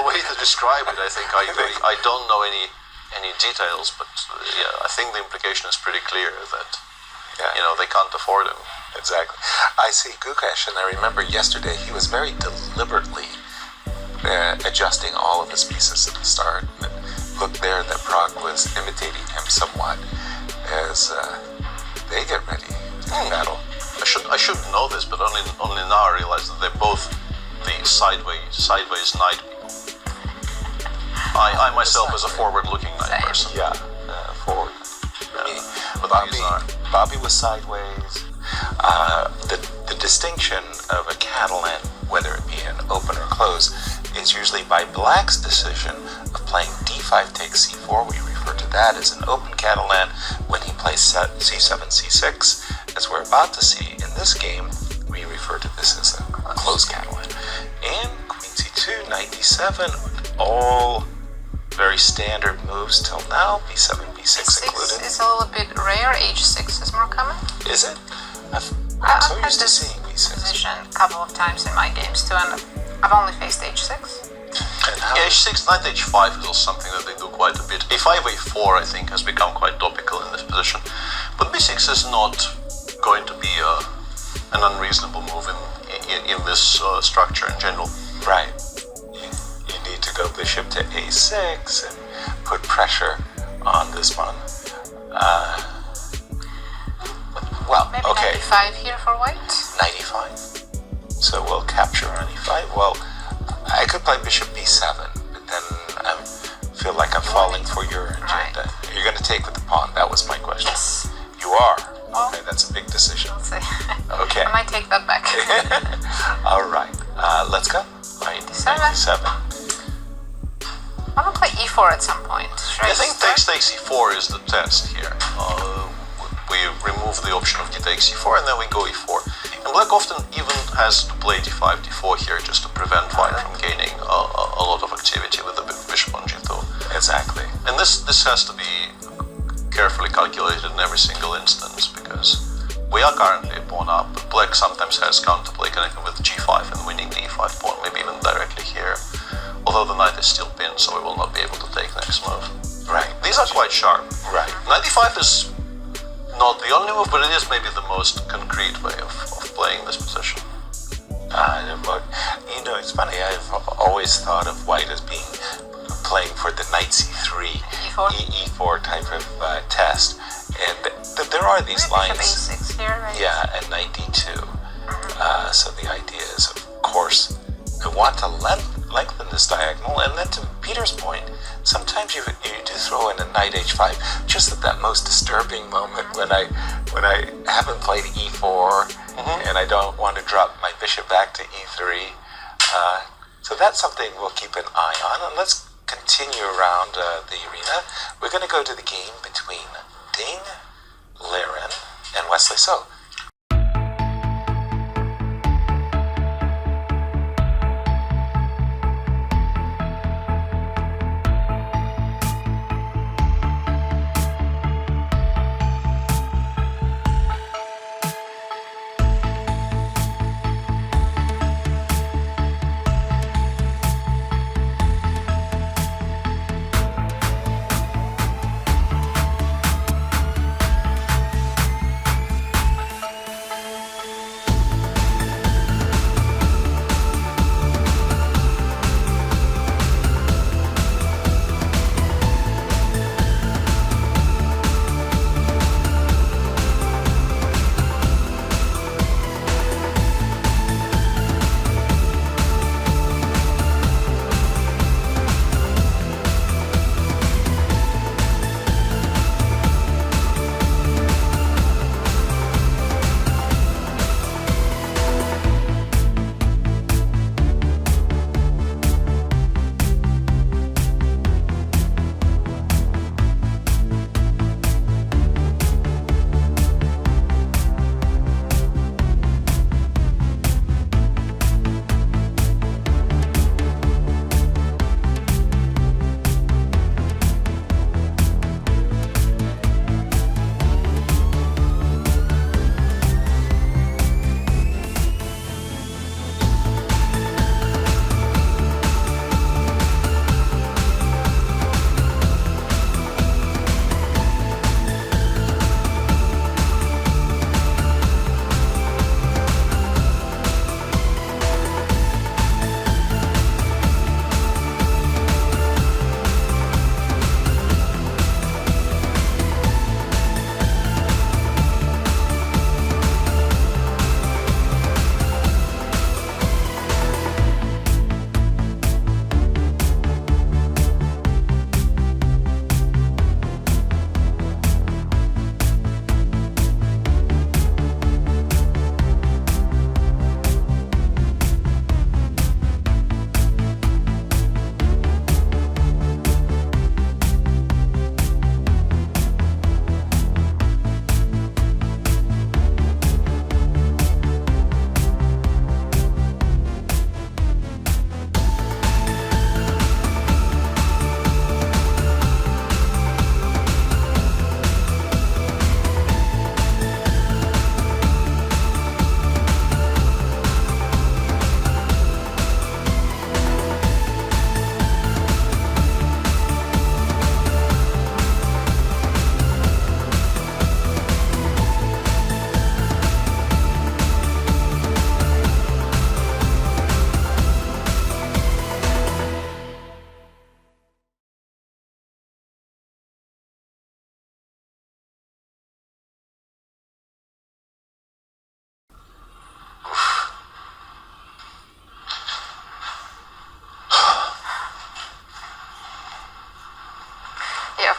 way to describe it. I think I don't know any details, but yeah, I think the implication is pretty clear that they can't afford him. Exactly. I see Gukesh, and I remember yesterday he was very deliberately adjusting all of his pieces at the start. And it looked there that Prag was imitating him somewhat as they get ready to battle. I should know this, but only now I realize that they're both the sideways knight people. I myself is a forward-looking knight person. Yeah, forward. But Bobby was sideways. The distinction of a Catalan, whether it be an open or close, is usually by Black's decision of playing d5 takes c4. We refer to that as an open Catalan. When he plays c7, c6, as we're about to see in this game, we refer to this as a closed Catalan. And queen c2, knight d7, all very standard moves till now, b7, b6 included. It's a little bit rare, h6 is more common. Is it? I've so had used to this seeing b6. position a couple of times in my games too, and I've only faced h6. Yeah, h6, knight h5 is also something that they do quite a bit. a5, a4 I think has become quite topical in this position, but b6 is not going to be an unreasonable move in this structure in general. Right. You need to go bishop to a6 and put pressure on this one. Well, Maybe okay. 95 here for white. 95. So we'll capture on e5. Well, I could play bishop b7, but then I feel like I'm falling for your agenda. Right. You're going to take with the pawn. That was my question. Yes. You are. Well, Okay, that's a big decision. Let's see. Okay. I might take that back. All right. Let's go. Right. 97. I'm gonna play e4 at some point. Should I think start? takes e4 is the test here. We remove the option of d takes e4 and then we go e4. And Black often even has to play d5, d4 here just to prevent white from gaining a lot of activity with the bishop on g2. Exactly. And this has to be carefully calculated in every single instance because we are currently a pawn up. Black sometimes has counterplay connecting with g5 and winning the e5 pawn, maybe even directly here. Although the knight is still pinned, so we will not be able to take next move. Right. These are quite sharp. Right. Knight e5 is not the only move, but it is maybe the most concrete way of playing this position. But, it's funny. I've always thought of white as being playing for the knight c3, E4? E4 type of test. And there are these Maybe lines. bishop a6 here, right? Yeah, and knight d2. So the idea is, of course, I want to lengthen this diagonal, and then to Peter's point, sometimes you do throw in a knight h5, just at that most disturbing moment when I haven't played e4 and I don't want to drop my bishop back to e3. So that's something we'll keep an eye on, and let's continue around the arena. We're going to go to the game between Ding, Liren, and Wesley So.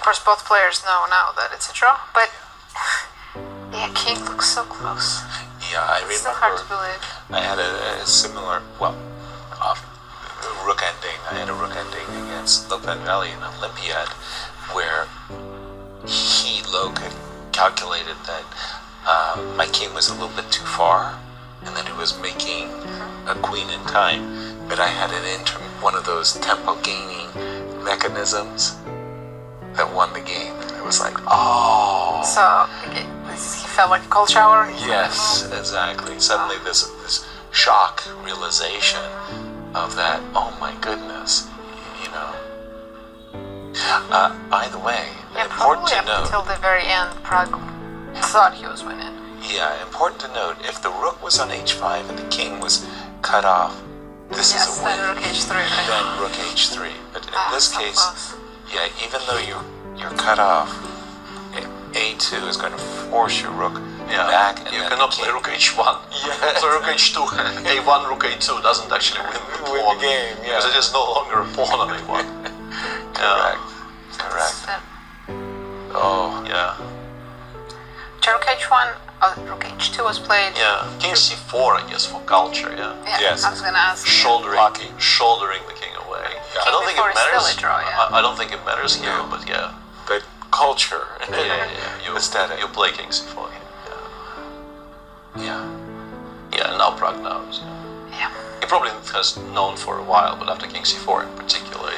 course, both players know now that it's a draw, but yeah, king looks so close. Yeah, I It's so hard to remember believe. I had a similar, rook ending. I had a rook ending against Lopan Valley in Olympiad where low calculated that my king was a little bit too far and that it was making a queen in time. But I had one of those tempo gaining mechanisms that won the game. It was like, oh. So he felt like a cold shower. Yes, exactly. Suddenly this shock realization of that, oh my goodness, you know. By the way, important probably to note. until the very end, Prague thought he was winning. Yeah, important to note, if the rook was on h5 and the king was cut off, this is a win. Then rook h3, right? Then rook h3. But in this so case, close. yeah, even though you're cut off, a2 is going to force your rook back. And you then cannot the play king- rook h1. Yeah. So rook h2, a1, rook a2 doesn't actually win the Win pawn. the game, yeah. Because it is no longer a pawn on a1. Correct. Then Oh, Yeah. rook h1, rook h2 was played. Yeah. King c4, I guess, for culture, yeah. Yeah, Yes. I was gonna ask. Shouldering the king away. I don't think before it is still matters. a draw, yeah. I don't think it matters here, No. but yeah. but culture. You Aesthetic. You play king c4 here. Yeah. Yeah, and now Prague knows. Yeah. Yeah. He probably has known for a while, but after king c4 in particular,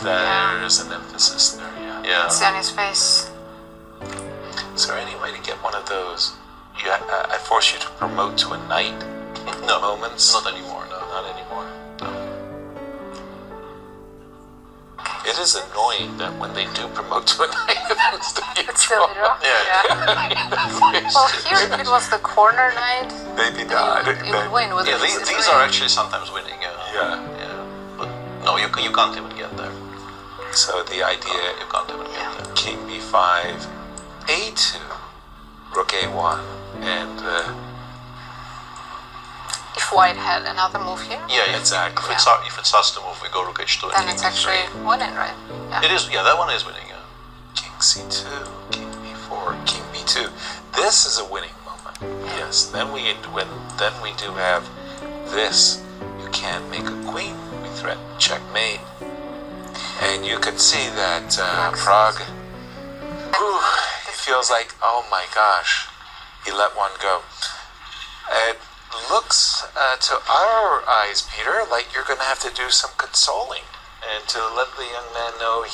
There's an emphasis there, yeah. yeah. See on his face. Is there any way to get one of those? I force you to promote to a knight No, moments? not anymore. No. Not anymore. No. It is annoying that when they do promote to a knight, It's still a draw. Yeah. Well, here if it was the corner knight, Maybe you not. would win with Yeah, the these are actually sometimes winning. Yeah. Yeah. But no, you can't even get there. So the idea, You can't even get there. king b5, a2, rook a1, and If white had another move here, Yeah, Exactly. If it's us to move, we go rook h2. and then king it's b3. actually winning, right? Yeah. It is. Yeah, that one is winning. Yeah. king c2, king b4, king b2. This is a winning moment. Yes. Then we do have this. You can't make a queen. We threaten checkmate. And you could see that Prague. It feels like, oh my gosh, he let one go. It looks to our eyes, Peter, like you're going to have to do some consoling and to let the young man know